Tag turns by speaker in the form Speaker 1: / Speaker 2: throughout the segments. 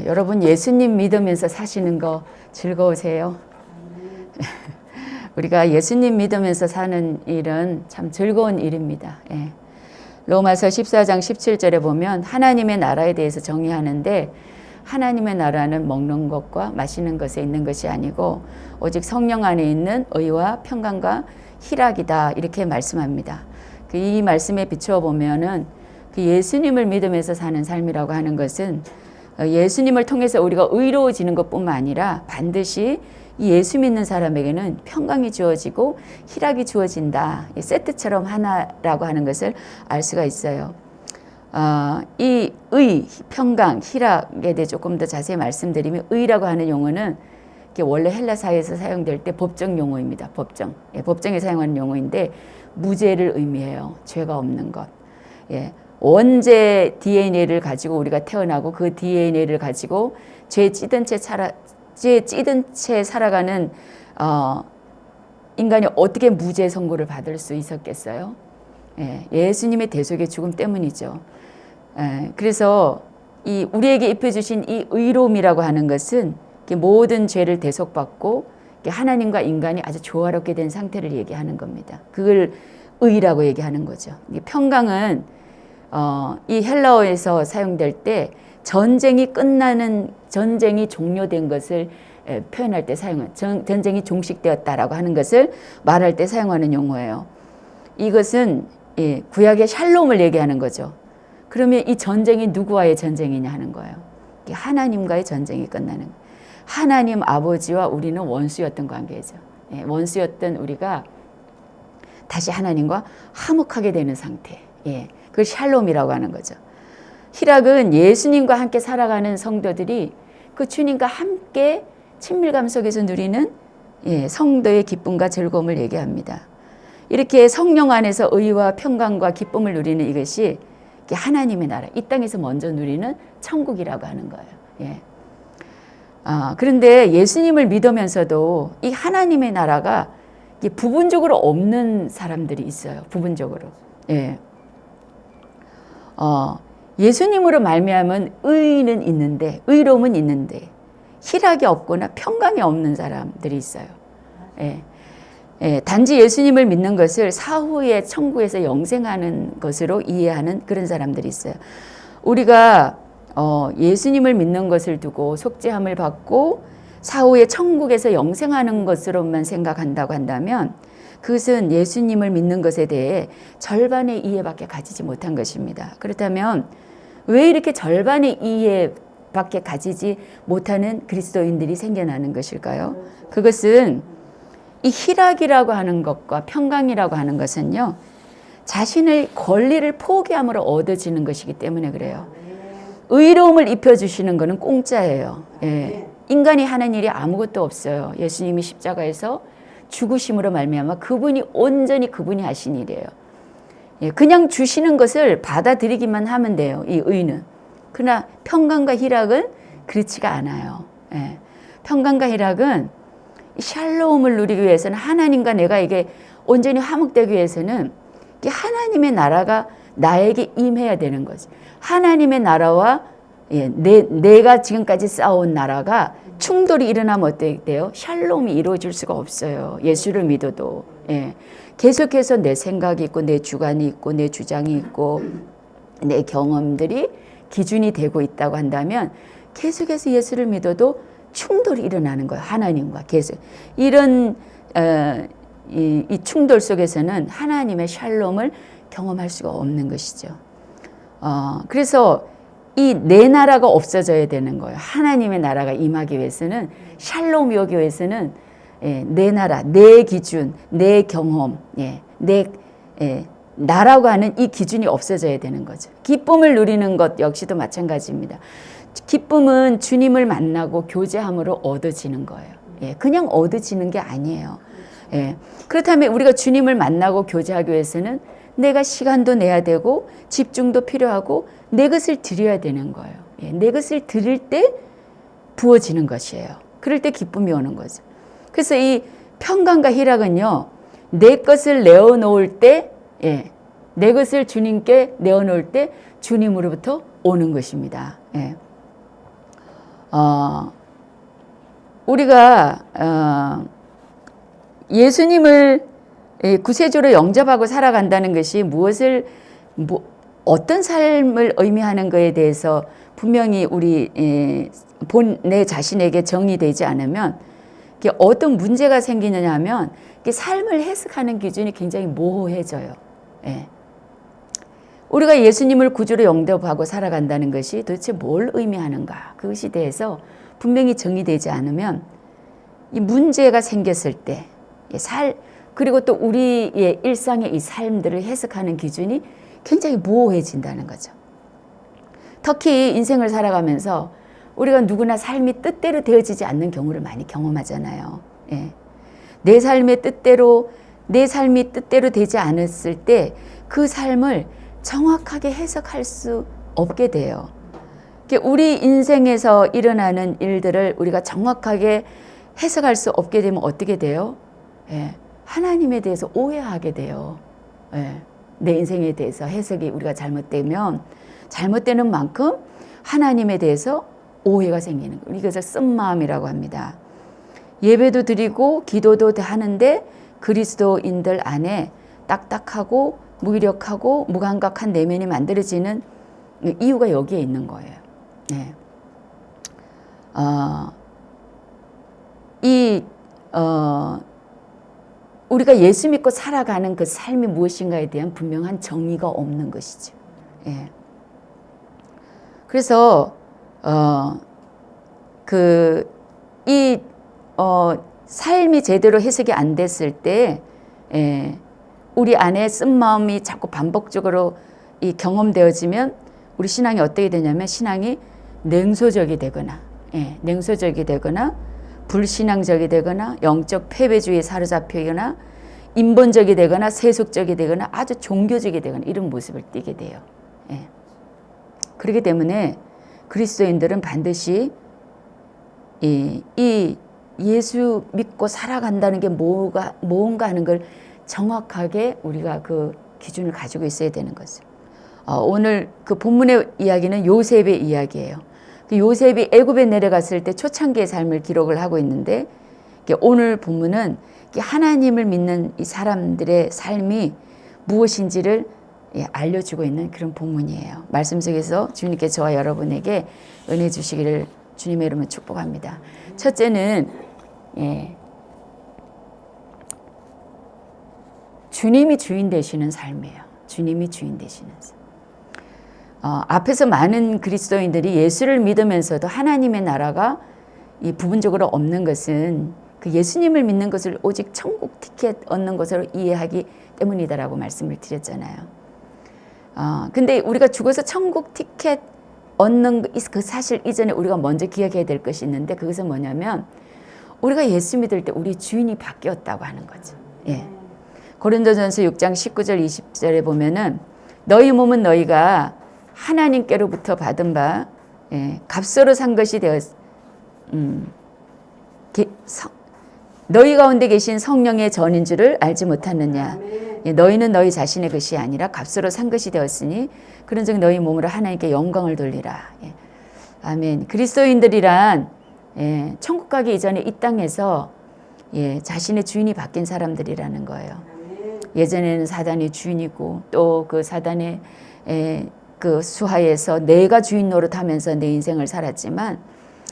Speaker 1: 여러분 예수님 믿으면서 사시는 거 즐거우세요? 우리가 예수님 믿으면서 사는 일은 참 즐거운 일입니다. 예. 로마서 14장 17절에 보면 하나님의 나라에 대해서 정의하는데 하나님의 나라는 먹는 것과 마시는 것에 있는 것이 아니고 오직 성령 안에 있는 의와 평강과 희락이다 이렇게 말씀합니다. 이 말씀에 비추어 보면은 그 예수님을 믿으면서 사는 삶이라고 하는 것은 예수님을 통해서 우리가 의로워지는 것뿐만 아니라 반드시 이 예수 믿는 사람에게는 평강이 주어지고 희락이 주어진다. 세트처럼 하나라고 하는 것을 알 수가 있어요. 이 의, 평강, 희락에 대해 조금 더 자세히 말씀드리면 의라고 하는 용어는 원래 헬라사에서 사용될 때 법정 용어입니다. 법정. 예, 법정에 사용하는 용어인데 무죄를 의미해요. 죄가 없는 것. 예. 원죄 DNA를 가지고 우리가 태어나고 그 DNA를 가지고 죄 찌든 채 살아가는 인간이 어떻게 무죄 선고를 받을 수 있었겠어요? 예, 예수님의 대속의 죽음 때문이죠. 예, 그래서 우리에게 입혀주신 이 의로움이라고 하는 것은 모든 죄를 대속받고 하나님과 인간이 아주 조화롭게 된 상태를 얘기하는 겁니다. 그걸 의라고 얘기하는 거죠. 평강은 이 헬라어에서 사용될 때 전쟁이 종료된 것을 표현할 때 전쟁이 종식되었다라고 하는 것을 말할 때 사용하는 용어예요. 이것은 구약의 샬롬을 얘기하는 거죠. 그러면 이 전쟁이 누구와의 전쟁이냐 하는 거예요. 하나님과의 전쟁이 끝나는 거예요. 하나님 아버지와 우리는 원수였던 관계죠. 원수였던 우리가 다시 하나님과 화목하게 되는 상태. 그걸 샬롬이라고 하는 거죠. 희락은 예수님과 함께 살아가는 성도들이 그 주님과 함께 친밀감 속에서 누리는 성도의 기쁨과 즐거움을 얘기합니다. 이렇게 성령 안에서 의와 평강과 기쁨을 누리는 이것이 하나님의 나라, 이 땅에서 먼저 누리는 천국이라고 하는 거예요. 그런데 예수님을 믿으면서도 이 하나님의 나라가 부분적으로 없는 사람들이 있어요. 부분적으로. 예수님으로 말미암은 의는 있는데, 의로움은 있는데 희락이 없거나 평강이 없는 사람들이 있어요. 단지 예수님을 믿는 것을 사후에 천국에서 영생하는 것으로 이해하는 그런 사람들이 있어요. 우리가 예수님을 믿는 것을 두고 속죄함을 받고 사후에 천국에서 영생하는 것으로만 생각한다고 한다면 그것은 예수님을 믿는 것에 대해 절반의 이해밖에 가지지 못한 것입니다. 그렇다면 왜 이렇게 절반의 이해밖에 가지지 못하는 그리스도인들이 생겨나는 것일까요? 그것은 이 희락이라고 하는 것과 평강이라고 하는 것은요, 자신의 권리를 포기함으로 얻어지는 것이기 때문에 그래요. 의로움을 입혀주시는 것은 공짜예요. 인간이 하는 일이 아무것도 없어요. 예수님이 십자가에서 죽으심으로 말미암아 그분이 온전히 그분이 하신 일이에요. 그냥 주시는 것을 받아들이기만 하면 돼요. 이 의는. 그러나 평강과 희락은 그렇지가 않아요. 평강과 희락은 샬롬을 누리기 위해서는 하나님과 내가 이게 온전히 화목되기 위해서는 하나님의 나라가 나에게 임해야 되는 거지. 하나님의 나라와 내가 지금까지 쌓아온 나라가 충돌이 일어나면 어떻게 돼요? 샬롬이 이루어질 수가 없어요. 예수를 믿어도. 계속해서 내 생각이 있고 내 주관이 있고 내 주장이 있고 내 경험들이 기준이 되고 있다고 한다면 계속해서 예수를 믿어도 충돌이 일어나는 거예요. 하나님과 계속. 이런 이 충돌 속에서는 하나님의 샬롬을 경험할 수가 없는 것이죠. 그래서 이 내 나라가 없어져야 되는 거예요. 하나님의 나라가 임하기 위해서는, 샬롬이 오기 위해서는 내 나라, 내 기준, 내 경험, 나라고 하는 이 기준이 없어져야 되는 거죠. 기쁨을 누리는 것 역시도 마찬가지입니다. 기쁨은 주님을 만나고 교제함으로 얻어지는 거예요. 그냥 얻어지는 게 아니에요. 그렇다면 우리가 주님을 만나고 교제하기 위해서는 내가 시간도 내야 되고 집중도 필요하고 내 것을 드려야 되는 거예요. 내 것을 드릴 때 부어지는 것이에요. 그럴 때 기쁨이 오는 거죠. 그래서 이 평강과 희락은요, 내 것을 내어놓을 때, 내 것을 주님께 내어놓을 때 주님으로부터 오는 것입니다. 우리가 예수님을 구세주로 영접하고 살아간다는 것이 어떤 삶을 의미하는 것에 대해서 분명히 우리 내 자신에게 정의되지 않으면 어떤 문제가 생기느냐 하면 삶을 해석하는 기준이 굉장히 모호해져요. 예. 우리가 예수님을 구주로 영접하고 살아간다는 것이 도대체 뭘 의미하는가, 그것에 대해서 분명히 정의되지 않으면 이 문제가 생겼을 때 그리고 또 우리의 일상의 이 삶들을 해석하는 기준이 굉장히 모호해진다는 거죠. 특히 인생을 살아가면서 우리가 누구나 삶이 뜻대로 되어지지 않는 경우를 많이 경험하잖아요. 예. 내 삶이 뜻대로 되지 않았을 때 그 삶을 정확하게 해석할 수 없게 돼요. 우리 인생에서 일어나는 일들을 우리가 정확하게 해석할 수 없게 되면 어떻게 돼요? 예. 하나님에 대해서 오해하게 돼요. 예. 내 인생에 대해서 해석이 우리가 잘못되는 만큼 하나님에 대해서 오해가 생기는 거예요. 이것을 쓴마음이라고 합니다. 예배도 드리고 기도도 하는데 그리스도인들 안에 딱딱하고 무기력하고 무감각한 내면이 만들어지는 이유가 여기에 있는 거예요. 네. 우리가 예수 믿고 살아가는 그 삶이 무엇인가에 대한 분명한 정의가 없는 것이죠. 예. 그래서 삶이 제대로 해석이 안 됐을 때, 우리 안에 쓴마음이 자꾸 반복적으로 경험되어지면 우리 신앙이 어떻게 되냐면 신앙이 냉소적이 되거나, 불신앙적이 되거나 영적 패배주의에 사로잡히거나 인본적이 되거나 세속적이 되거나 아주 종교적이 되거나 이런 모습을 띠게 돼요. 그렇기 때문에 그리스도인들은 반드시 이 예수 믿고 살아간다는 게 뭔가 하는 걸 정확하게 우리가 그 기준을 가지고 있어야 되는 거죠. 오늘 그 본문의 이야기는 요셉의 이야기예요. 그 요셉이 애굽에 내려갔을 때 초창기의 삶을 기록을 하고 있는데 오늘 본문은 하나님을 믿는 이 사람들의 삶이 무엇인지를 알려주고 있는 그런 본문이에요. 말씀 속에서 주님께 저와 여러분에게 은혜 주시기를 주님의 이름으로 축복합니다. 첫째는 주님이 주인 되시는 삶이에요. 주님이 주인 되시는 삶. 앞에서 많은 그리스도인들이 예수를 믿으면서도 하나님의 나라가 부분적으로 없는 것은 그 예수님을 믿는 것을 오직 천국 티켓 얻는 것으로 이해하기 때문이다라고 말씀을 드렸잖아요. 근데 우리가 죽어서 천국 티켓 얻는 그 사실 이전에 우리가 먼저 기억해야 될 것이 있는데 그것은 뭐냐면 우리가 예수 믿을 때 우리 주인이 바뀌었다고 하는 거죠. 예. 고린도전서 6장 19절 20절에 보면은 너희 몸은 너희가 하나님께로부터 받은 바 값으로 산 것이 너희 가운데 계신 성령의 전인 줄을 알지 못하느냐. 너희는 너희 자신의 것이 아니라 값으로 산 것이 되었으니 그런즉 너희 몸으로 하나님께 영광을 돌리라. 아멘. 그리스도인들이란 천국 가기 이전에 이 땅에서 자신의 주인이 바뀐 사람들이라는 거예요. 예전에는 사단이 주인이고 또 그 사단의 그 수하에서 내가 주인 노릇하면서 내 인생을 살았지만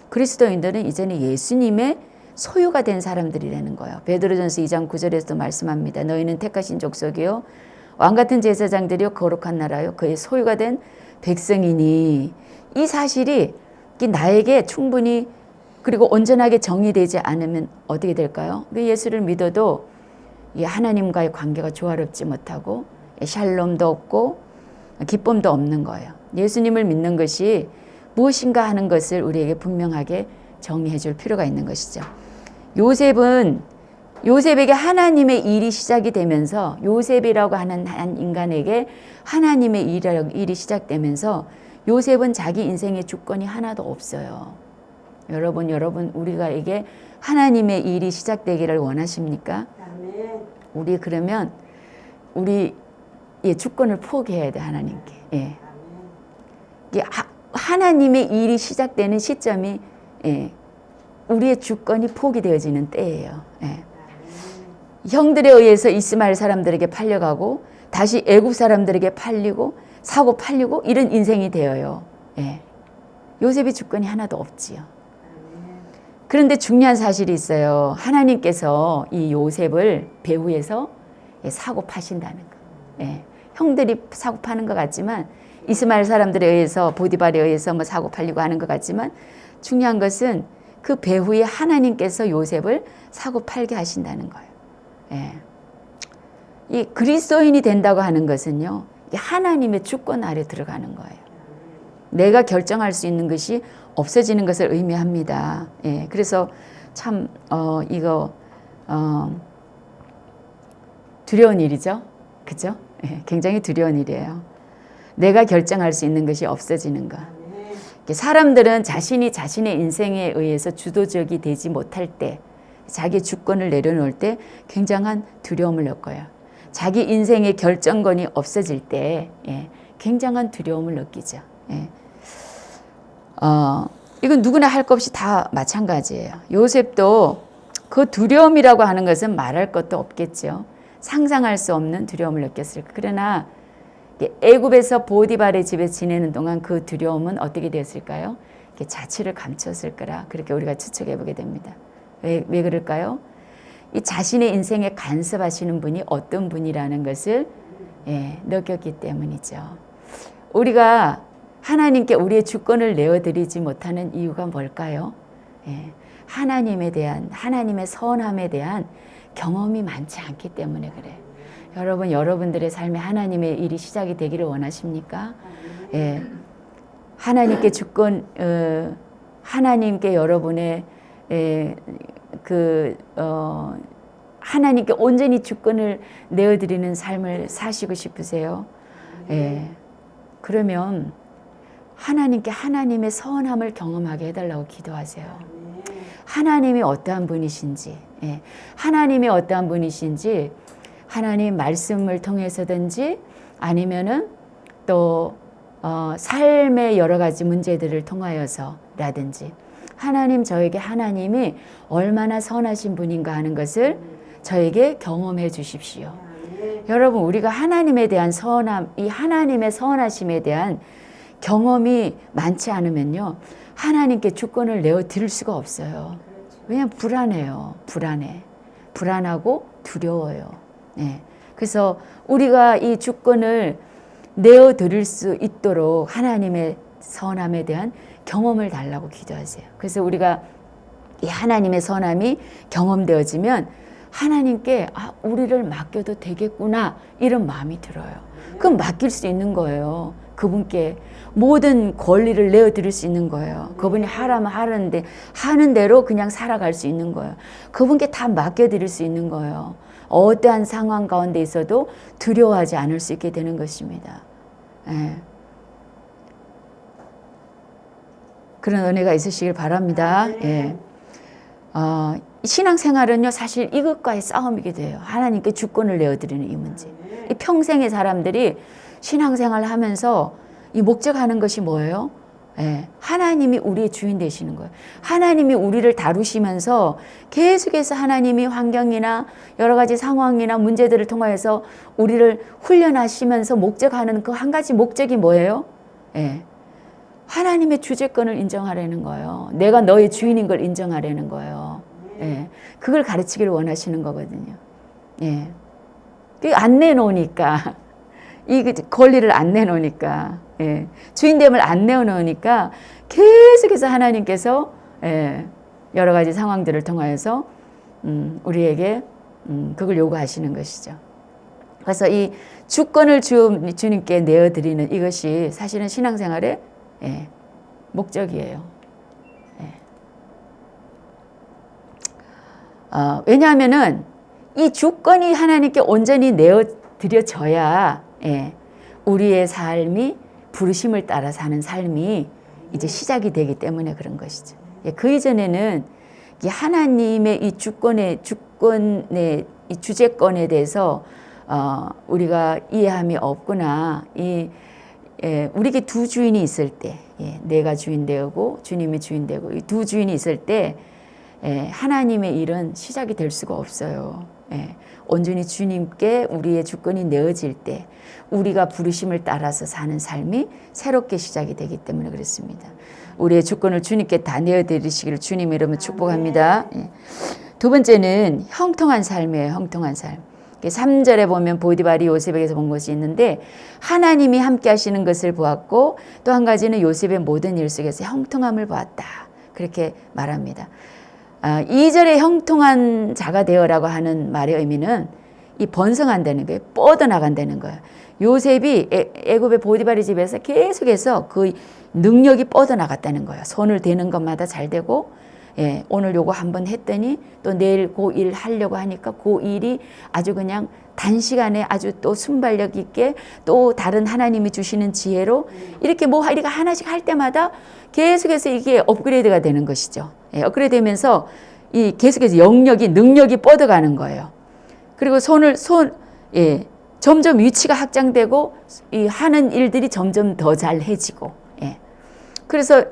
Speaker 1: 그리스도인들은 이제는 예수님의 소유가 된 사람들이라는 거예요. 베드로전서 2장 9절에서도 말씀합니다. 너희는 택하신 족속이요 왕같은 제사장들이요 거룩한 나라요 그의 소유가 된 백성이니 이 사실이 나에게 충분히 그리고 온전하게 정의되지 않으면 어떻게 될까요? 예수를 믿어도 하나님과의 관계가 조화롭지 못하고 샬롬도 없고 기쁨도 없는 거예요. 예수님을 믿는 것이 무엇인가 하는 것을 우리에게 분명하게 정의해 줄 필요가 있는 것이죠. 요셉에게 하나님의 일이 시작이 되면서 요셉이라고 하는 한 인간에게 하나님의 일이 시작되면서 요셉은 자기 인생의 주권이 하나도 없어요. 여러분 우리가에게 하나님의 일이 시작되기를 원하십니까? 우리 그러면 우리 주권을 포기해야 돼 하나님께. 하나님의 일이 시작되는 시점이 예, 우리의 주권이 포기되어지는 때예요. 예. 형들에 의해서 이스마엘 사람들에게 팔려가고 다시 애굽 사람들에게 팔리고 사고 팔리고 이런 인생이 되어요. 예. 요셉의 주권이 하나도 없지요. 그런데 중요한 사실이 있어요. 하나님께서 이 요셉을 배후에서 사고 파신다는 거. 예. 형들이 사고 파는 것 같지만 이스마엘 사람들에 의해서 보디발에 의해서 뭐 사고 팔리고 하는 것 같지만 중요한 것은 그 배후에 하나님께서 요셉을 사고 팔게 하신다는 거예요. 예. 이 그리스도인이 된다고 하는 것은요, 하나님의 주권 아래 들어가는 거예요. 내가 결정할 수 있는 것이 없어지는 것을 의미합니다. 예. 그래서 참 이거 두려운 일이죠, 그죠? 예. 굉장히 두려운 일이에요. 내가 결정할 수 있는 것이 없어지는 것. 사람들은 자신이 자신의 인생에 의해서 주도적이 되지 못할 때, 자기 주권을 내려놓을 때 굉장한 두려움을 겪어요. 자기 인생의 결정권이 없어질 때 굉장한 두려움을 느끼죠. 예. 이건 누구나 할 것 없이 다 마찬가지예요. 요셉도 그 두려움이라고 하는 것은 말할 것도 없겠죠. 상상할 수 없는 두려움을 느꼈을 거예요. 그러나 애굽에서 보디발의 집에 지내는 동안 그 두려움은 어떻게 되었을까요? 자취를 감췄을 거라 그렇게 우리가 추측해 보게 됩니다. 왜 그럴까요? 이 자신의 인생에 간섭하시는 분이 어떤 분이라는 것을 느꼈기 때문이죠. 우리가 하나님께 우리의 주권을 내어드리지 못하는 이유가 뭘까요? 하나님에 대한, 하나님의 선함에 대한 경험이 많지 않기 때문에 그래요. 여러분, 여러분들의 삶에 하나님의 일이 시작이 되기를 원하십니까? 예. 하나님께 주권, 하나님께 여러분의 하나님께 온전히 주권을 내어드리는 삶을 사시고 싶으세요? 예. 그러면 하나님께 하나님의 선함을 경험하게 해달라고 기도하세요. 하나님이 어떠한 분이신지, 하나님이 어떠한 분이신지 하나님 말씀을 통해서든지 아니면은 또 삶의 여러 가지 문제들을 통하여서라든지 하나님, 저에게 하나님이 얼마나 선하신 분인가 하는 것을 저에게 경험해 주십시오. 여러분, 우리가 하나님에 대한 선함, 이 하나님의 선하심에 대한 경험이 많지 않으면요, 하나님께 주권을 내어 드릴 수가 없어요. 왜냐하면 불안해요. 불안하고 두려워요. 그래서 우리가 이 주권을 내어 드릴 수 있도록 하나님의 선함에 대한 경험을 달라고 기도하세요. 그래서 우리가 이 하나님의 선함이 경험되어지면 하나님께 우리를 맡겨도 되겠구나 이런 마음이 들어요. 그럼 맡길 수 있는 거예요. 그분께 모든 권리를 내어드릴 수 있는 거예요. 그분이 하라면 하는데 하는 대로 그냥 살아갈 수 있는 거예요. 그분께 다 맡겨드릴 수 있는 거예요. 어떠한 상황 가운데 있어도 두려워하지 않을 수 있게 되는 것입니다. 그런 은혜가 있으시길 바랍니다. 신앙생활은요, 사실 이것과의 싸움이게 돼요. 하나님께 주권을 내어드리는 이 문제. 이 평생의 사람들이 신앙생활을 하면서 이 목적하는 것이 뭐예요? 하나님이 우리의 주인 되시는 거예요. 하나님이 우리를 다루시면서 계속해서 하나님이 환경이나 여러 가지 상황이나 문제들을 통하여서 우리를 훈련하시면서 목적하는 그 한 가지 목적이 뭐예요? 하나님의 주재권을 인정하려는 거예요. 내가 너의 주인인 걸 인정하려는 거예요. 그걸 가르치기를 원하시는 거거든요. 안 내놓으니까, 이 권리를 안 내놓으니까, 주인됨을 안 내어놓으니까 계속해서 하나님께서 여러 가지 상황들을 통하여서 우리에게 그걸 요구하시는 것이죠. 그래서 이 주권을 주님께 내어드리는 이것이 사실은 신앙생활의 목적이에요. 왜냐하면은 이 주권이 하나님께 온전히 내어드려져야 우리의 삶이 부르심을 따라 사는 삶이 이제 시작이 되기 때문에 그런 것이죠. 그 이전에는 하나님의 이 주권의 이 주재권에 대해서 우리가 이해함이 없구나. 우리에게 두 주인이 있을 때, 내가 주인 되고 주님이 주인 되고 이 두 주인이 있을 때 하나님의 일은 시작이 될 수가 없어요. 온전히 주님께 우리의 주권이 내어질 때 우리가 부르심을 따라서 사는 삶이 새롭게 시작이 되기 때문에 그렇습니다. 우리의 주권을 주님께 다 내어드리시기를 주님의 이름으로 축복합니다. 두 번째는 형통한 삶이에요. 형통한 삶. 3절에 보면 보디발이 요셉에게서 본 것이 있는데 하나님이 함께 하시는 것을 보았고 또 한 가지는 요셉의 모든 일 속에서 형통함을 보았다. 그렇게 말합니다. 2절에 형통한 자가 되어라고 하는 말의 의미는 이 번성한다는 거예요. 뻗어나간다는 거예요. 요셉이 애굽의 보디발의 집에서 계속해서 그 능력이 뻗어나갔다는 거예요. 손을 대는 것마다 잘 되고 오늘 요거 한번 했더니 또 내일 그 일 하려고 하니까 그 일이 아주 그냥 단시간에 아주 또 순발력 있게 또 다른 하나님이 주시는 지혜로 이렇게 이렇게 하나씩 할 때마다 계속해서 이게 업그레이드가 되는 것이죠. 업그레이드 되면서 이 계속해서 능력이 뻗어가는 거예요. 그리고 점점 위치가 확장되고 이 하는 일들이 점점 더 잘해지고 그래서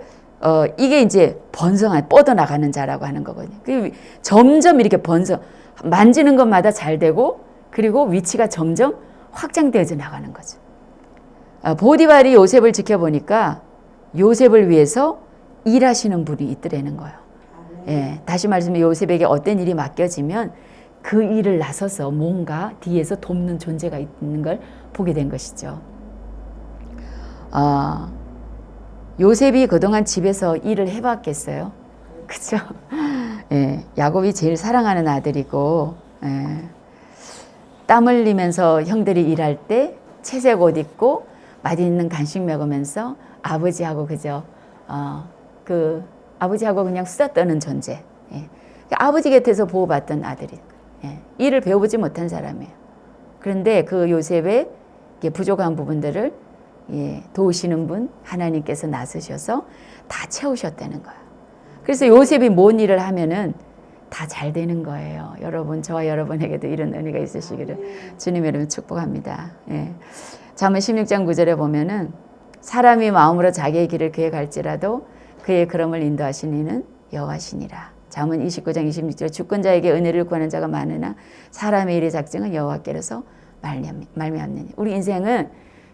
Speaker 1: 이게 이제 뻗어나가는 자라고 하는 거거든요. 점점 이렇게 만지는 것마다 잘 되고, 그리고 위치가 점점 확장되어져 나가는 거죠. 보디발이 요셉을 지켜보니까 요셉을 위해서 일하시는 분이 있더라는 거예요. 다시 말하면 요셉에게 어떤 일이 맡겨지면 그 일을 나서서 뭔가 뒤에서 돕는 존재가 있는 걸 보게 된 것이죠. 요셉이 그동안 집에서 일을 해봤겠어요? 그죠? 야곱이 제일 사랑하는 아들이고, 땀 흘리면서 형들이 일할 때 채색 옷 입고 맛있는 간식 먹으면서 아버지하고 아버지하고 그냥 수다 떠는 존재. 아버지 곁에서 보호받던 아들이. 일을 배워보지 못한 사람이에요. 그런데 그 요셉의 부족한 부분들을 도우시는 분 하나님께서 나서셔서 다 채우셨다는 거예요. 그래서 요셉이 뭔 일을 하면은 다 잘 되는 거예요. 여러분, 저와 여러분에게도 이런 은혜가 있으시기를 주님의 이름으로 축복합니다. 잠언 16장 9절에 보면은 사람이 마음으로 자기의 길을 계획할지라도 그의 걸음을 인도하신 이는 여호와시니라. 잠언 29장 26절에 주권자에게 은혜를 구하는 자가 많으나 사람의 일의 작정은 여호와께로서 말미암느니. 우리 인생은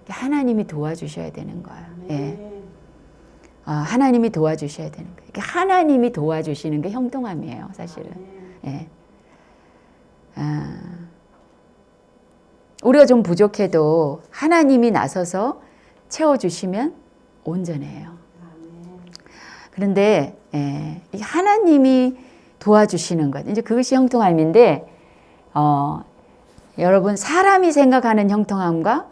Speaker 1: 하나님이 도와주셔야 되는 거예요. 하나님이 도와주셔야 되는 거예요. 하나님이 도와주시는 게 형통함이에요, 사실은. 우리가 좀 부족해도 하나님이 나서서 채워주시면 온전해요. 그런데 하나님이 도와주시는 것, 이제 그것이 형통함인데, 여러분 사람이 생각하는 형통함과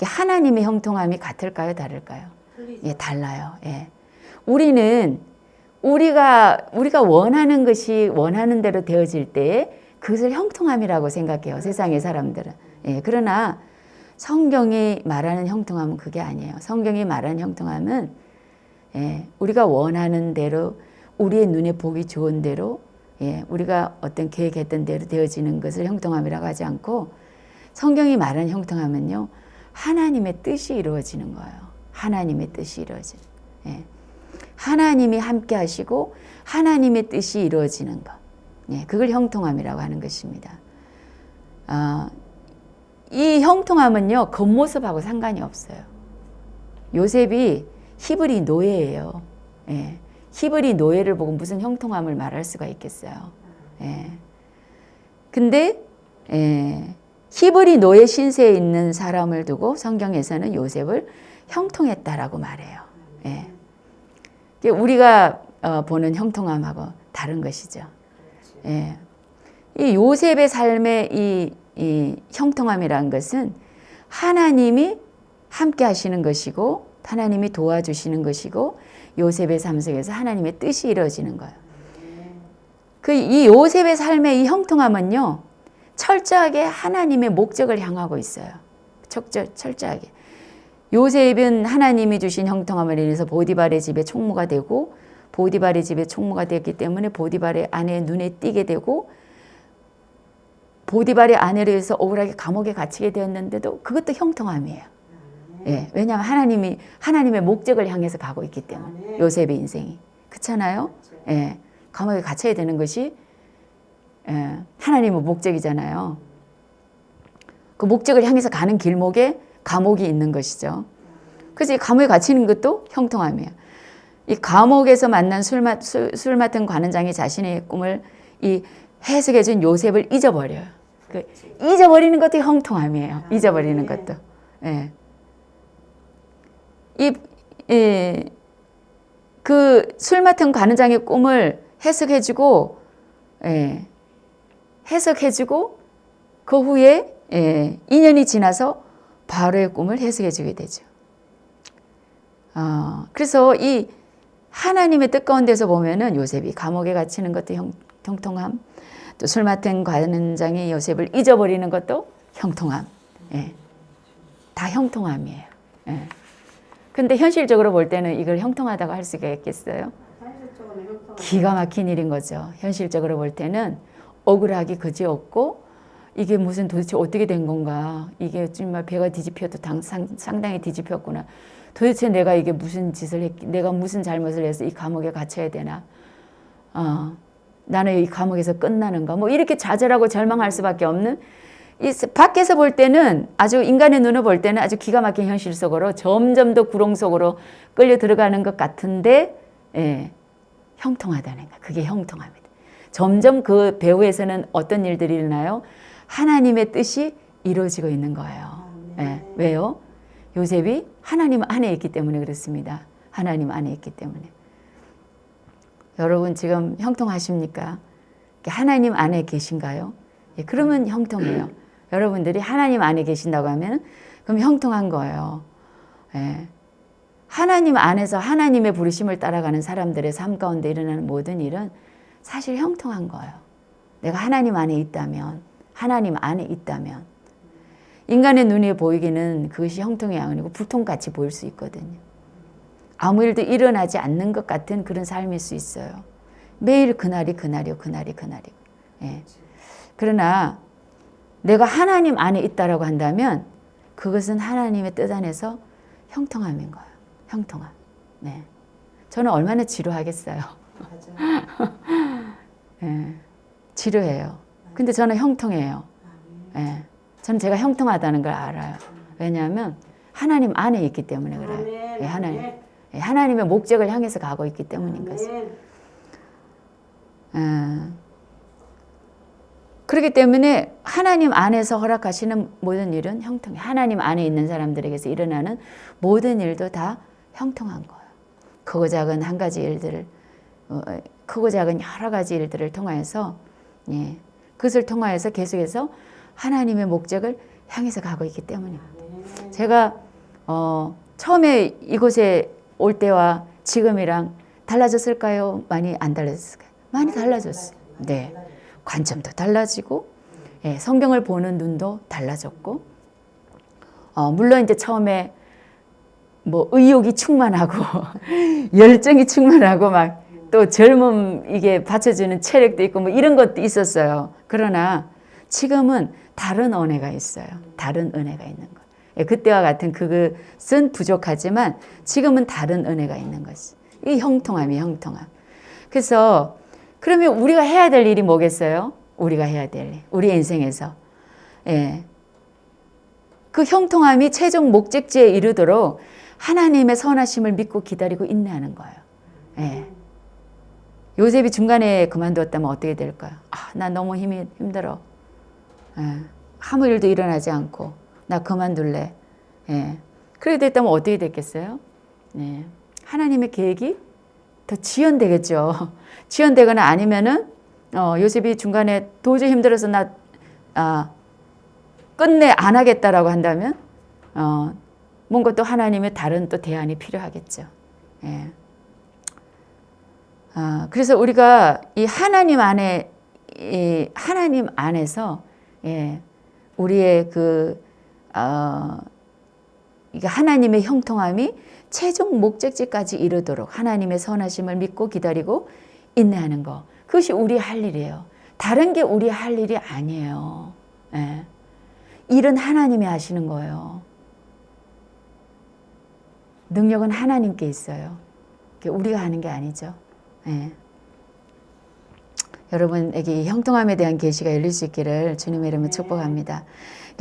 Speaker 1: 하나님의 형통함이 같을까요, 다를까요? 달라요. 우리는 우리가 원하는 것이 원하는 대로 되어질 때에 그것을 형통함이라고 생각해요, 세상의 사람들은. 그러나 성경이 말하는 형통함은 그게 아니에요. 성경이 말하는 형통함은 우리가 원하는 대로, 우리의 눈에 보기 좋은 대로, 우리가 어떤 계획했던 대로 되어지는 것을 형통함이라고 하지 않고, 성경이 말하는 형통함은요, 하나님의 뜻이 이루어지는 거예요. 하나님의 뜻이 이루어지는. 하나님이 함께 하시고 하나님의 뜻이 이루어지는 것. 그걸 형통함이라고 하는 것입니다. 이 형통함은요, 겉모습하고 상관이 없어요. 요셉이 히브리 노예예요. 히브리 노예를 보고 무슨 형통함을 말할 수가 있겠어요. 근데 히브리 노예 신세에 있는 사람을 두고 성경에서는 요셉을 형통했다라고 말해요. 우리가 보는 형통함하고 다른 것이죠. 이 요셉의 삶의 이 형통함이라는 것은 하나님이 함께 하시는 것이고 하나님이 도와주시는 것이고 요셉의 삶 속에서 하나님의 뜻이 이루어지는 거예요. 이 요셉의 삶의 이 형통함은요, 철저하게 하나님의 목적을 향하고 있어요. 철저하게. 요셉은 하나님이 주신 형통함을 인해서 보디발의 집에 총무가 되고, 보디발의 집에 총무가 되었기 때문에 보디발의 아내의 눈에 띄게 되고, 보디발의 아내로 해서 억울하게 감옥에 갇히게 되었는데도 그것도 형통함이에요. 예, 왜냐하면 하나님의 목적을 향해서 가고 있기 때문에. 요셉의 인생이. 그렇잖아요? 예, 감옥에 갇혀야 되는 것이 하나님의 목적이잖아요. 그 목적을 향해서 가는 길목에 감옥이 있는 것이죠. 그래서 이 감옥에 갇히는 것도 형통함이에요. 이 감옥에서 만난 술 맡은 관원장이 자신의 꿈을 이 해석해준 요셉을 잊어버려요. 그 잊어버리는 것도 형통함이에요. 잊어버리는 것도. 예. 그 술 맡은 관원장의 꿈을 해석해주고, 예. 해석해주고 그 후에 2년이 지나서 바로의 꿈을 해석해주게 되죠. 그래서 이 하나님의 뜻 가운데서 보면은 요셉이 감옥에 갇히는 것도 형통함, 또 술 맡은 관원장이 요셉을 잊어버리는 것도 형통함. 예. 다 형통함이에요. 예. 근데 현실적으로 볼 때는 이걸 형통하다고 할 수가 있겠어요? 기가 막힌 일인 거죠. 현실적으로 볼 때는 억울하기 그지없고 이게 무슨 도대체 어떻게 된 건가. 이게 정말 배가 뒤집혀도 상당히 뒤집혔구나. 도대체 내가 이게 무슨 짓을 했기, 내가 무슨 잘못을 해서 이 감옥에 갇혀야 되나. 나는 이 감옥에서 끝나는가. 뭐 이렇게 좌절하고 절망할 수밖에 없는, 이 밖에서 볼 때는 아주 인간의 눈을 볼 때는 아주 기가 막힌 현실 속으로 점점 더 구렁 속으로 끌려 들어가는 것 같은데, 예, 형통하다는 거. 그게 형통합니다. 점점 그 배후에서는 어떤 일들이 일어나요? 하나님의 뜻이 이루어지고 있는 거예요. 예, 왜요? 요셉이 하나님 안에 있기 때문에 그렇습니다. 하나님 안에 있기 때문에. 여러분 지금 형통하십니까? 하나님 안에 계신가요? 예, 그러면 형통해요. 여러분들이 하나님 안에 계신다고 하면 그럼 형통한 거예요. 예. 하나님 안에서 하나님의 부르심을 따라가는 사람들의 삶 가운데 일어나는 모든 일은 사실 형통한 거예요. 내가 하나님 안에 있다면, 하나님 안에 있다면. 인간의 눈에 보이기는 그것이 형통이 아니고 불통같이 보일 수 있거든요. 아무 일도 일어나지 않는 것 같은 그런 삶일 수 있어요. 매일 그날이. 예. 그러나 내가 하나님 안에 있다라고 한다면 그것은 하나님의 뜻 안에서 형통함인 거예요. 형통함. 네. 저는 얼마나 지루하겠어요. 예. 지루해요. 근데 저는 형통해요. 예. 저는 제가 형통하다는 걸 알아요. 왜냐하면 하나님 안에 있기 때문에 그래요. 예, 하나님의 목적을 향해서 가고 있기 때문인 거죠. 그렇기 때문에 하나님 안에서 허락하시는 모든 일은 형통해. 하나님 안에 있는 사람들에게서 일어나는 모든 일도 다 형통한 거예요. 크고 작은 한 가지 일들을, 크고 작은 여러 가지 일들을 통하여서, 예, 그것을 통하여서 계속해서 하나님의 목적을 향해서 가고 있기 때문입니다. 제가 처음에 이곳에 올 때와 지금이랑 달라졌을까요? 많이 안 달라졌을까요? 많이 달라졌어요. 네, 관점도 달라지고, 예, 성경을 보는 눈도 달라졌고, 물론 이제 처음에 뭐 의욕이 충만하고 열정이 충만하고 막 또 젊음 이게 받쳐주는 체력도 있고 뭐 이런 것도 있었어요. 그러나 지금은 다른 은혜가 있어요. 다른 은혜가 있는 거. 예, 그때와 같은 그것은 부족하지만 지금은 다른 은혜가 있는 것이. 이 형통함이 형통함. 그래서 그러면 우리가 해야 될 일이 뭐겠어요? 우리가 해야 될 일. 우리 인생에서. 예. 그 형통함이 최종 목적지에 이르도록 하나님의 선하심을 믿고 기다리고 인내하는 거예요. 예. 요셉이 중간에 그만두었다면 어떻게 될까요? 나 너무 힘들어. 예. 아무 일도 일어나지 않고 나 그만둘래. 예. 그렇게 됐다면 어떻게 됐겠어요? 예. 하나님의 계획이 더 지연되겠죠. 지연되거나 아니면은 요셉이 중간에 도저히 힘들어서 나 끝내 안 하겠다라고 한다면 뭔가 또 하나님의 다른 또 대안이 필요하겠죠. 예. 그래서 우리가 이 하나님 안에, 하나님 안에서, 예, 우리의 이게 하나님의 형통함이 최종 목적지까지 이르도록 하나님의 선하심을 믿고 기다리고 인내하는 거. 그것이 우리 할 일이에요. 다른 게 우리 할 일이 아니에요. 예. 일은 하나님이 하시는 거예요. 능력은 하나님께 있어요. 우리가 하는 게 아니죠. 예. 여러분에게 이 형통함에 대한 계시가 열릴 수 있기를 주님의 이름으로 축복합니다.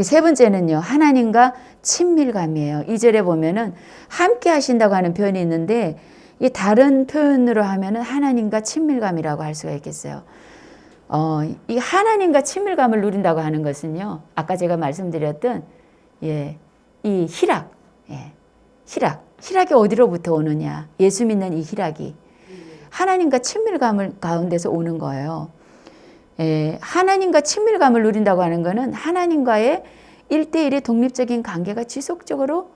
Speaker 1: 세 번째는요, 하나님과 친밀감이에요. 2절에 보면은 함께 하신다고 하는 표현이 있는데, 이 다른 표현으로 하면은 하나님과 친밀감이라고 할 수가 있겠어요. 이 하나님과 친밀감을 누린다고 하는 것은요, 아까 제가 말씀드렸던, 이 희락, 희락이 어디로부터 오느냐? 예수 믿는 이 희락이 하나님과 친밀감을 가운데서 오는 거예요. 하나님과 친밀감을 누린다고 하는 것은 하나님과의 1대1의 독립적인 관계가 지속적으로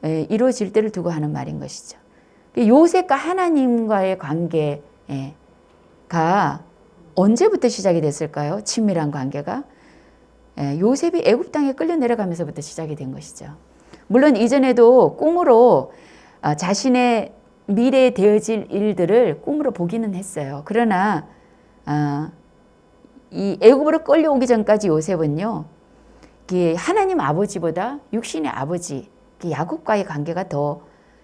Speaker 1: 이루어질 때를 두고 하는 말인 것이죠. 요셉과 하나님과의 관계가 언제부터 시작이 됐을까요? 친밀한 관계가. 요셉이 애굽 땅에 끌려 내려가면서부터 시작이 된 것이죠. 물론 이전에도 꿈으로 자신의 미래에 되어질 일들을 꿈으로 보기는 했어요. 그러나 이 애굽으로 끌려오기 전까지 요셉은요, 하나님 아버지보다 육신의 아버지 야곱과의 관계가 더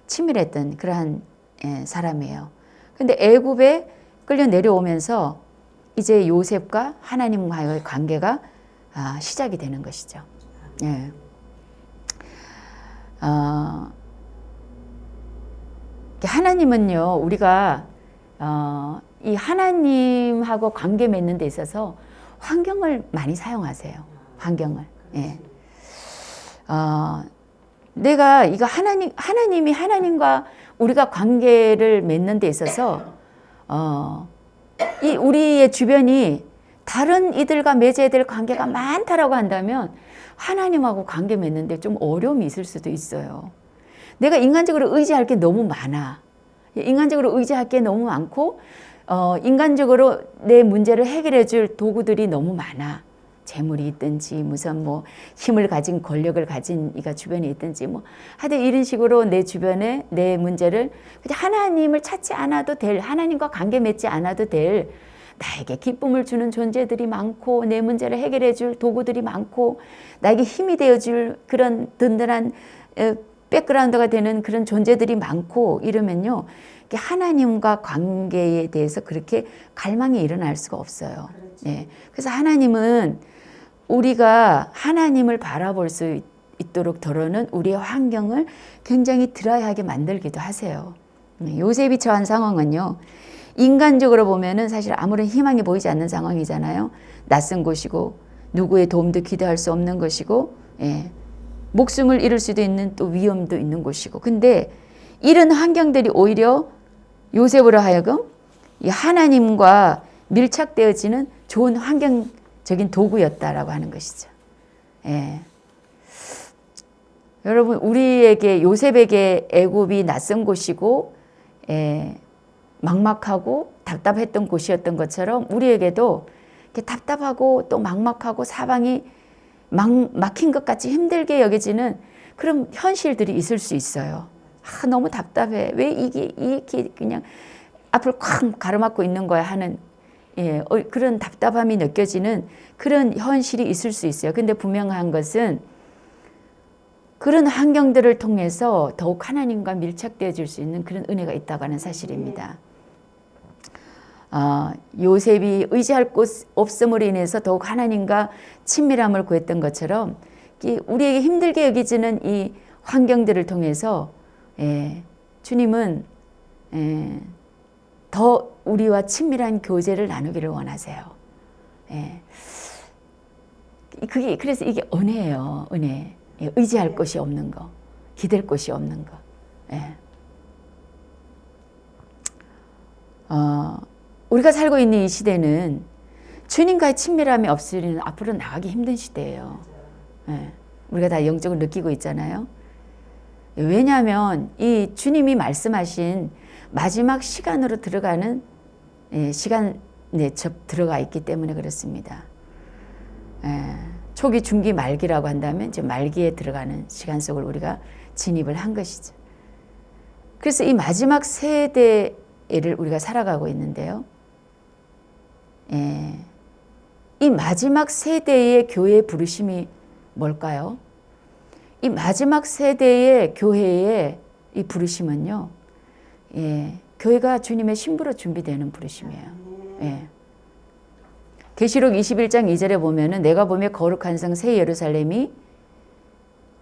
Speaker 1: 친밀했던 그러한 사람이에요. 그런데 애굽에 끌려 내려오면서 이제 요셉과 하나님과의 관계가 시작이 되는 것이죠. 예. 하나님은요, 우리가 이 하나님하고 관계 맺는 데 있어서 환경을 많이 사용하세요. 환경을. 예. 내가 이거 하나님이 하나님과 우리가 관계를 맺는 데 있어서 이 우리의 주변이 다른 이들과 맺어야 될 관계가 많다라고 한다면 하나님하고 관계 맺는 데 좀 어려움이 있을 수도 있어요. 내가 인간적으로 의지할 게 너무 많아. 인간적으로 의지할 게 너무 많고 인간적으로 내 문제를 해결해 줄 도구들이 너무 많아. 재물이 있든지 무슨 뭐 힘을 가진 권력을 가진 이가 주변에 있든지 뭐 하여튼 이런 식으로 내 주변에 내 문제를 하나님을 찾지 않아도 될, 하나님과 관계 맺지 않아도 될 나에게 기쁨을 주는 존재들이 많고 내 문제를 해결해 줄 도구들이 많고 나에게 힘이 되어 줄 그런 든든한 백그라운드가 되는 그런 존재들이 많고 이러면요, 하나님과 관계에 대해서 그렇게 갈망이 일어날 수가 없어요. 예. 그래서 하나님은 우리가 하나님을 바라볼 수 있도록 더러는 우리의 환경을 굉장히 드라이하게 만들기도 하세요. 요셉이 처한 상황은요, 인간적으로 보면은 사실 아무런 희망이 보이지 않는 상황이잖아요. 낯선 곳이고 누구의 도움도 기대할 수 없는 것이고, 예. 목숨을 잃을 수도 있는 또 위험도 있는 곳이고. 근데 이런 환경들이 오히려 요셉으로 하여금 이 하나님과 밀착되어지는 좋은 환경적인 도구였다라고 하는 것이죠. 예. 여러분, 우리에게 요셉에게 애굽이 낯선 곳이고 막막하고 답답했던 곳이었던 것처럼 우리에게도 이렇게 답답하고 또 막막하고 사방이 막힌 것 같이 힘들게 여겨지는 그런 현실들이 있을 수 있어요. 너무 답답해. 왜 이게 이렇게 그냥 앞을 쾅 가로막고 있는 거야 하는 그런 답답함이 느껴지는 그런 현실이 있을 수 있어요. 근데 분명한 것은 그런 환경들을 통해서 더욱 하나님과 밀착되어질 수 있는 그런 은혜가 있다고 하는 사실입니다. 요셉이 의지할 곳 없음으로 인해서 더욱 하나님과 친밀함을 구했던 것처럼 우리에게 힘들게 여기지는 이 환경들을 통해서 주님은 더 우리와 친밀한 교제를 나누기를 원하세요. 그래서 이게 은혜예요. 은혜. 의지할 곳이 없는 거, 기댈 곳이 없는 거. 우리가 살고 있는 이 시대는 주님과의 친밀함이 없으면 앞으로 나가기 힘든 시대예요. 우리가 다 영적으로 느끼고 있잖아요. 왜냐하면 이 주님이 말씀하신 마지막 시간으로 들어가는 시간에 들어가 있기 때문에 그렇습니다. 초기, 중기, 말기라고 한다면 이제 말기에 들어가는 시간 속을 우리가 진입을 한 것이죠. 그래서 이 마지막 세대를 우리가 살아가고 있는데요. 이 마지막 세대의 교회의 부르심이 뭘까요? 이 마지막 세대의 교회에 이 부르심은요, 예, 교회가 주님의 신부로 준비되는 부르심이에요. 예. 계시록 21장 2절에 보면은 내가 보며 거룩한 성 새 예루살렘이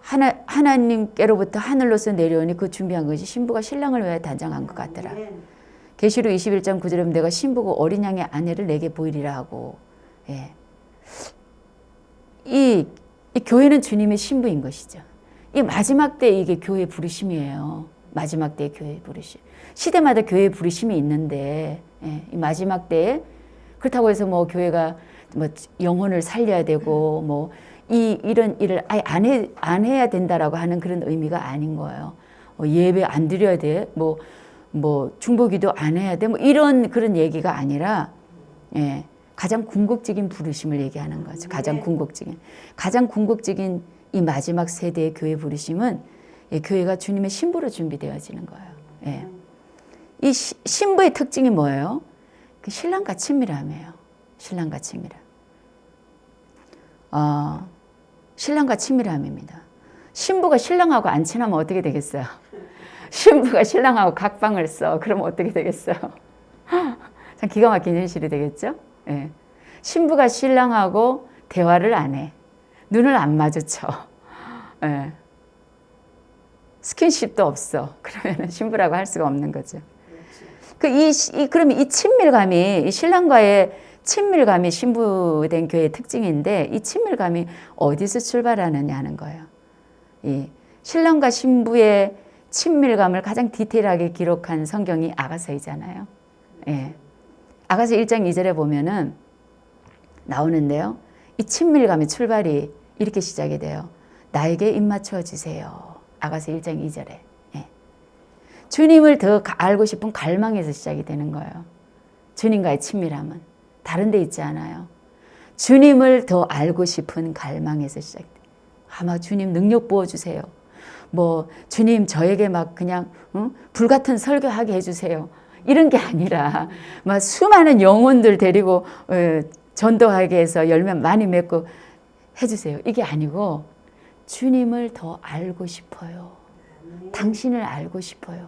Speaker 1: 하나님께로부터 하늘로서 내려오니 그 준비한 것이 신부가 신랑을 위하여 단장한 것 같더라. 계시록 21장 9절에 보면 내가 신부고 어린 양의 아내를 내게 보이리라 하고, 예. 이 교회는 주님의 신부인 것이죠. 이 마지막 때 이게 교회 부르심이에요. 마지막 때 교회 부르심. 시대마다 교회 부르심이 있는데, 예. 이 마지막 때에 그렇다고 해서 뭐 교회가 뭐 영혼을 살려야 되고 뭐 이런 일을 아예 안 해야 된다라고 하는 그런 의미가 아닌 거예요. 예배 안 드려야 돼. 뭐 중보기도 안 해야 돼. 뭐 이런 그런 얘기가 아니라, 예, 가장 궁극적인 부르심을 얘기하는 거죠. 가장 궁극적인 이 마지막 세대의 교회 부르심은, 예, 교회가 주님의 신부로 준비되어지는 거예요. 예. 이 신부의 특징이 뭐예요? 그 신랑과 친밀함이에요. 신랑과 친밀함. 신랑과 친밀함입니다. 신부가 신랑하고 안 친하면 어떻게 되겠어요? 신부가 신랑하고 각방을 써. 그러면 어떻게 되겠어요? 참 기가 막힌 현실이 되겠죠? 예. 신부가 신랑하고 대화를 안 해. 눈을 안 마주쳐. 예. 스킨십도 없어. 그러면 신부라고 할 수가 없는 거죠. 그러면 이 친밀감이, 이 신랑과의 친밀감이 신부된 교회의 특징인데, 이 친밀감이 어디서 출발하느냐 하는 거예요. 이 신랑과 신부의 친밀감을 가장 디테일하게 기록한 성경이 아가서이잖아요. 예. 아가서 1장 2절에 보면은 나오는데요. 이 친밀감의 출발이 이렇게 시작이 돼요. 나에게 입맞춰 주세요. 아가서 1장 2절에. 주님을 더 알고 싶은 갈망에서 시작이 되는 거예요. 주님과의 친밀함은 다른 데 있지 않아요. 주님을 더 알고 싶은 갈망에서 시작돼요. 아마 주님 능력 부어주세요. 뭐 주님 저에게 막 그냥 불같은 설교하게 해주세요. 이런 게 아니라 막 수많은 영혼들 데리고 전도하게 해서 열매 많이 맺고 해주세요. 이게 아니고 주님을 더 알고 싶어요. 당신을 알고 싶어요.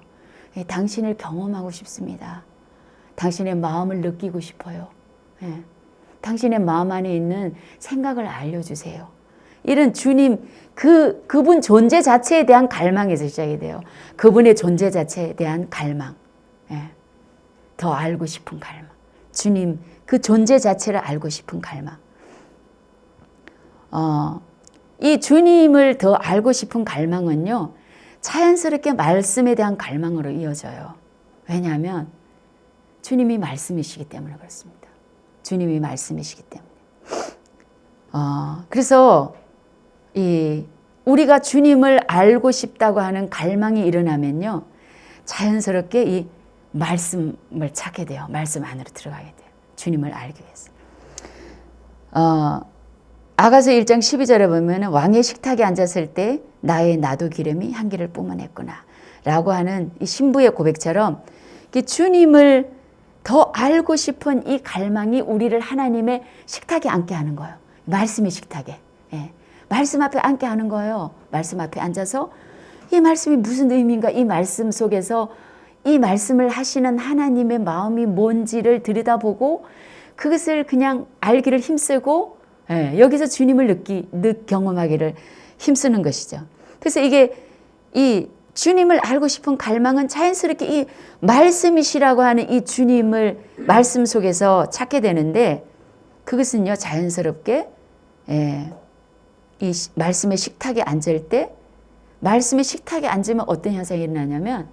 Speaker 1: 당신을 경험하고 싶습니다. 당신의 마음을 느끼고 싶어요. 예. 당신의 마음 안에 있는 생각을 알려주세요. 이런 주님, 그분 존재 자체에 대한 갈망에서 시작이 돼요. 그분의 존재 자체에 대한 갈망. 예. 더 알고 싶은 갈망. 주님, 그 존재 자체를 알고 싶은 갈망. 이 주님을 더 알고 싶은 갈망은요, 자연스럽게 말씀에 대한 갈망으로 이어져요. 왜냐하면 주님이 말씀이시기 때문에 그렇습니다. 주님이 말씀이시기 때문에. 그래서 우리가 주님을 알고 싶다고 하는 갈망이 일어나면요, 자연스럽게 이 말씀을 찾게 돼요. 말씀 안으로 들어가게 돼요. 주님을 알기 위해서. 아가서 1장 12절에 보면 왕의 식탁에 앉았을 때 나의 나도 기름이 향기를 뿜어냈구나 라고 하는 이 신부의 고백처럼 주님을 더 알고 싶은 이 갈망이 우리를 하나님의 식탁에 앉게 하는 거예요. 말씀의 식탁에. 예. 말씀 앞에 앉게 하는 거예요. 말씀 앞에 앉아서 이 말씀이 무슨 의미인가, 이 말씀 속에서 이 말씀을 하시는 하나님의 마음이 뭔지를 들여다보고 그것을 그냥 알기를 힘쓰고, 예, 여기서 주님을 경험하기를 힘쓰는 것이죠. 그래서 이게 이 주님을 알고 싶은 갈망은 자연스럽게 이 말씀이시라고 하는 이 주님을 말씀 속에서 찾게 되는데, 그것은요 자연스럽게, 예, 이 말씀의 식탁에 앉을 때, 말씀의 식탁에 앉으면 어떤 현상이 일어나냐면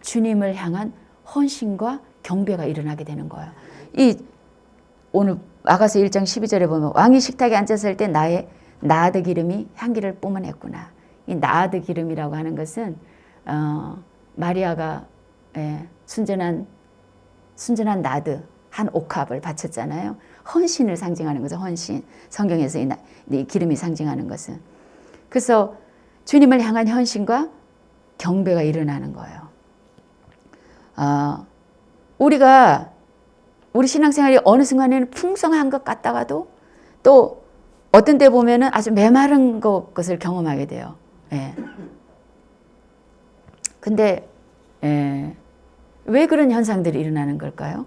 Speaker 1: 주님을 향한 헌신과 경배가 일어나게 되는 거예요. 오늘 아가서 1장 12절에 보면 왕이 식탁에 앉았을 때 나의 나아드 기름이 향기를 뿜어냈구나. 이 나아드 기름이라고 하는 것은 마리아가, 예, 순전한 나드 한 옥합을 바쳤잖아요. 헌신을 상징하는 거죠. 헌신. 성경에서 이 기름이 상징하는 것은. 그래서 주님을 향한 헌신과 경배가 일어나는 거예요. 우리 신앙생활이 어느 순간에는 풍성한 것 같다가도 또 어떤 때 보면은 아주 메마른 것을 경험하게 돼요. 예. 근데 왜 그런 현상들이 일어나는 걸까요?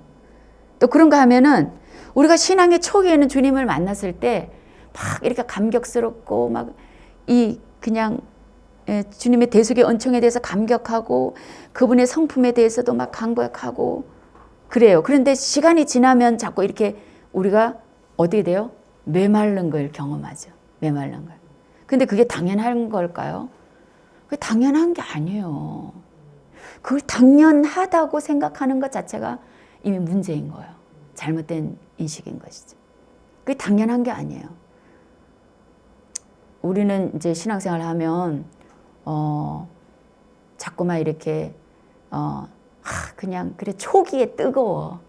Speaker 1: 또 그런가 하면은 우리가 신앙의 초기에는 주님을 만났을 때 막 이렇게 감격스럽고 막 이 그냥 주님의 대속의 은총에 대해서 감격하고 그분의 성품에 대해서도 막 감격하고 그래요. 그런데 시간이 지나면 자꾸 이렇게 우리가 어떻게 돼요? 메마른 걸 경험하죠. 메마른 걸. 근데 그게 당연한 걸까요? 그게 당연한 게 아니에요. 그걸 당연하다고 생각하는 것 자체가 이미 문제인 거예요. 잘못된 인식인 것이죠. 그게 당연한 게 아니에요. 우리는 이제 신앙생활 하면 자꾸만 이렇게 그냥 그래 초기에 뜨거워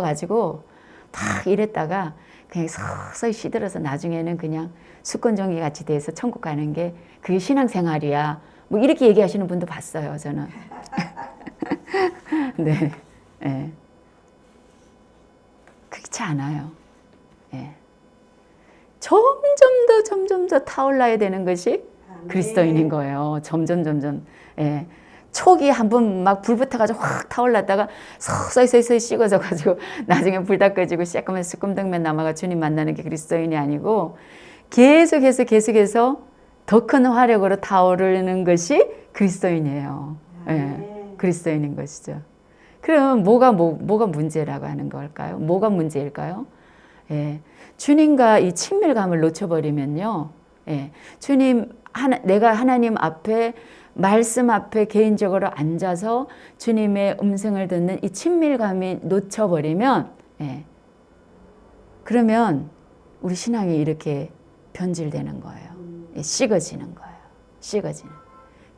Speaker 1: 가지고 막 이랬다가 그냥 서서히 시들어서 나중에는 그냥 수건종이 같이 돼서 천국 가는 게 그게 신앙생활이야. 뭐 이렇게 얘기하시는 분도 봤어요, 저는. 네, 네. 그렇지 않아요. 네. 점점 더 타올라야 되는 것이 그리스도인인 거예요. 점점. 예. 초기 한번 막 불 붙어가지고 확 타올랐다가 서서히 식어져가지고 나중에 불 다 꺼지고 새까만 수금등면 남아가 주님 만나는 게 그리스도인이 아니고 계속해서 더 큰 화력으로 타오르는 것이 그리스도인이에요. 예. 그리스도인인 것이죠. 그럼 뭐가 문제라고 하는 걸까요? 뭐가 문제일까요? 예. 주님과 이 친밀감을 놓쳐버리면요. 예. 내가 하나님 앞에 말씀 앞에 개인적으로 앉아서 주님의 음성을 듣는 이 친밀감이 놓쳐버리면 그러면 우리 신앙이 이렇게 변질되는 거예요. 식어지는 거예요.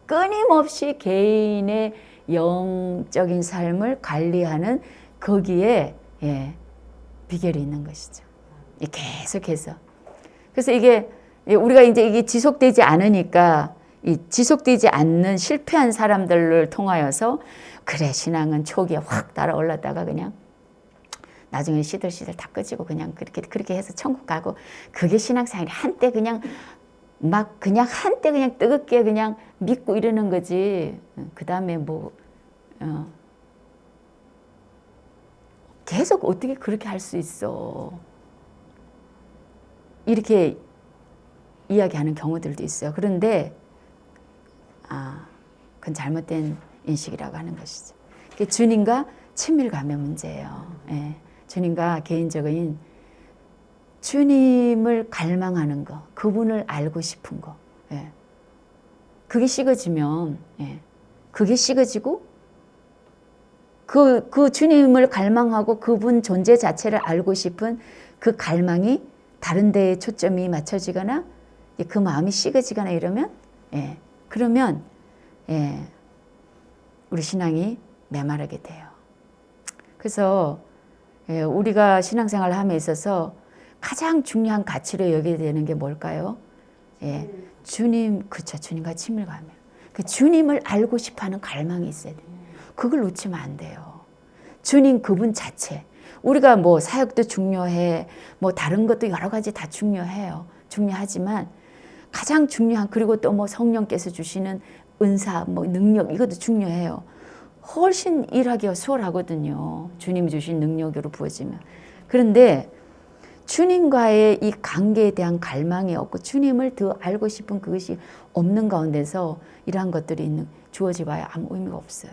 Speaker 1: 끊임없이 개인의 영적인 삶을 관리하는 거기에 비결이 있는 것이죠. 계속해서. 그래서 우리가 이게 지속되지 않으니까 이 지속되지 않는 실패한 사람들을 통하여서 그래 신앙은 초기에 확 따라올랐다가 그냥 나중에 시들시들 다 꺼지고 그냥 그렇게 해서 천국 가고 그게 신앙생활이 한때 그냥 뜨겁게 그냥 믿고 이러는 거지. 그 다음에 계속 어떻게 그렇게 할 수 있어. 이렇게 이야기하는 경우들도 있어요. 그런데 그건 잘못된 인식이라고 하는 것이죠. 주님과 친밀감의 문제예요. 주님과 개인적인 주님을 갈망하는 거, 그분을 알고 싶은 거. 그게 식어지면, 그게 식어지고 그 주님을 갈망하고 그분 존재 자체를 알고 싶은 그 갈망이 다른 데에 초점이 맞춰지거나 그 마음이 식어지거나 이러면 그러면 우리 신앙이 메마르게 돼요. 그래서 우리가 신앙생활을 함에 있어서 가장 중요한 가치로 여겨야 되는 게 뭘까요? 주님과 친밀감이에요. 그 주님을 알고 싶어하는 갈망이 있어야 돼요. 그걸 놓치면 안 돼요. 주님 그분 자체. 우리가 사역도 중요해, 다른 것도 여러 가지 다 중요해요. 중요하지만 가장 중요한 그리고 또 성령께서 주시는 은사, 능력 이것도 중요해요. 훨씬 일하기가 수월하거든요. 주님이 주신 능력으로 부어지면. 그런데 주님과의 이 관계에 대한 갈망이 없고 주님을 더 알고 싶은 그것이 없는 가운데서 이러한 것들이 주어져 봐야 아무 의미가 없어요.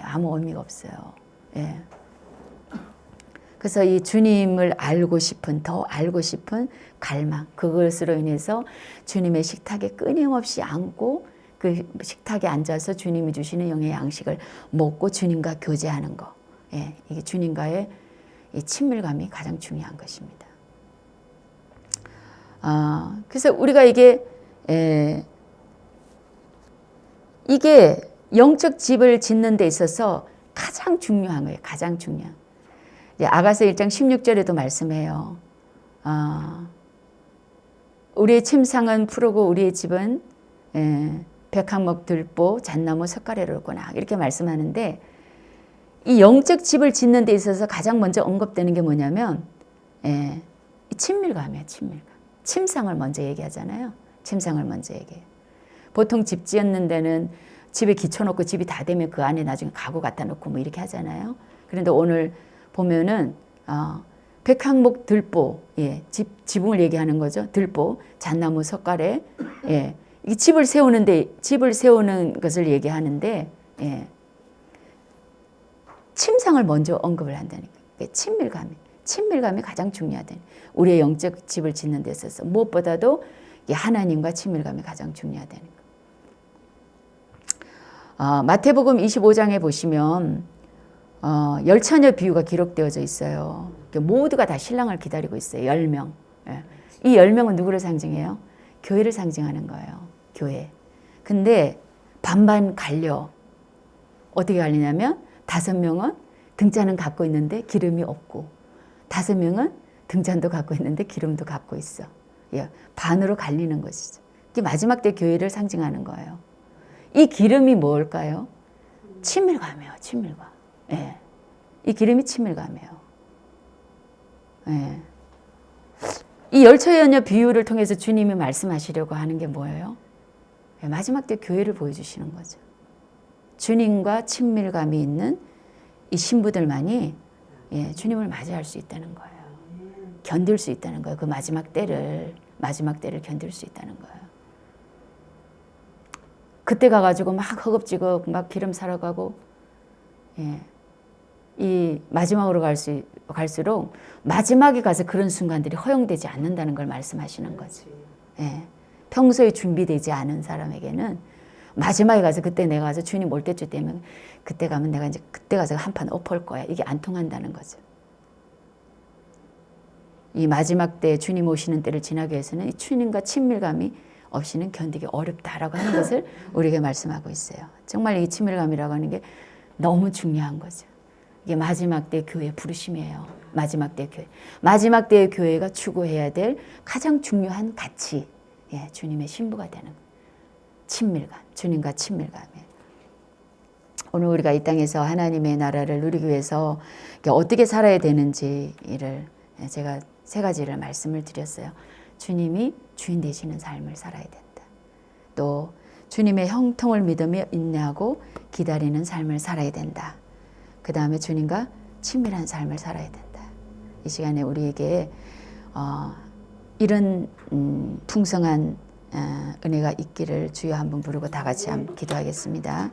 Speaker 1: 아무 의미가 없어요. 그래서 이 주님을 더 알고 싶은 갈망, 그것으로 인해서 주님의 식탁에 끊임없이 앉고 그 식탁에 앉아서 주님이 주시는 영의 양식을 먹고 주님과 교제하는 거. 이게 주님과의 이 친밀감이 가장 중요한 것입니다. 그래서 우리가 이게 영적 집을 짓는 데 있어서 가장 중요한 거예요. 가장 중요한. 아가서 1장 16절에도 말씀해요. 우리의 침상은 푸르고 우리의 집은 백합목 들보 잣나무 석가래로구나 이렇게 말씀하는데 이 영적 집을 짓는 데 있어서 가장 먼저 언급되는 게 뭐냐면 친밀감이에요. 친밀감. 침상을 먼저 얘기하잖아요. 침상을 먼저 얘기해요. 보통 집 지었는 데는 집에 기초 놓고 집이 다 되면 그 안에 나중에 가구 갖다 놓고 뭐 이렇게 하잖아요. 그런데 오늘 보면은 백항목 들보, 예, 지붕을 얘기하는 거죠. 들보, 잣나무 석가래, 예, 이 집을 세우는 것을 얘기하는데, 예, 침상을 먼저 언급을 한다니까. 친밀감이 가장 중요하다. 우리의 영적 집을 짓는 데 있어서 무엇보다도 하나님과 친밀감이 가장 중요하다니까. 마태복음 25장에 보시면 열처녀 비유가 기록되어져 있어요. 모두가 다 신랑을 기다리고 있어요. 10명. 예. 이 10명은 누구를 상징해요? 교회를 상징하는 거예요. 교회. 근데 반반 갈려. 어떻게 갈리냐면 5명은 등잔은 갖고 있는데 기름이 없고 5명은 등잔도 갖고 있는데 기름도 갖고 있어. 예. 반으로 갈리는 것이죠. 이게 마지막 때 교회를 상징하는 거예요. 이 기름이 뭘까요? 친밀감이에요. 친밀감. 예. 이 기름이 친밀감이에요. 예. 이 열처녀 비유를 통해서 주님이 말씀하시려고 하는 게 뭐예요? 예. 마지막 때 교회를 보여주시는 거죠. 주님과 친밀감이 있는 이 신부들만이 예, 주님을 맞이할 수 있다는 거예요. 견딜 수 있다는 거예요. 그 마지막 때를 견딜 수 있다는 거예요. 그때 가가지고 막 허겁지겁 막 기름 사러 가고, 예. 이 마지막으로 갈수록 마지막에 가서 그런 순간들이 허용되지 않는다는 걸 말씀하시는 거죠. 예. 평소에 준비되지 않은 사람에게는 마지막에 가서 그때 내가 가서 주님 올 때쯤 되면 그때 가면 내가 이제 그때 가서 한판 엎을 거야. 이게 안 통한다는 거죠. 이 마지막 때 주님 오시는 때를 지나기 위해서는 이 주님과 친밀감이 없이는 견디기 어렵다라고 하는 것을 우리에게 말씀하고 있어요. 정말 이 친밀감이라고 하는 게 너무 중요한 거죠. 이게 마지막 때 교회 부르심이에요. 마지막 때 교회. 마지막 때의 교회가 추구해야 될 가장 중요한 가치. 예, 주님의 신부가 되는 거예요. 친밀감. 주님과 친밀감이에요. 오늘 우리가 이 땅에서 하나님의 나라를 누리기 위해서 어떻게 살아야 되는지를 제가 3가지를 말씀을 드렸어요. 주님이 주인 되시는 삶을 살아야 된다. 또 주님의 형통을 믿으며 인내하고 기다리는 삶을 살아야 된다. 그 다음에 주님과 친밀한 삶을 살아야 된다. 이 시간에 우리에게 이런 풍성한 은혜가 있기를 주여 한번 부르고 다 같이 한번 기도하겠습니다.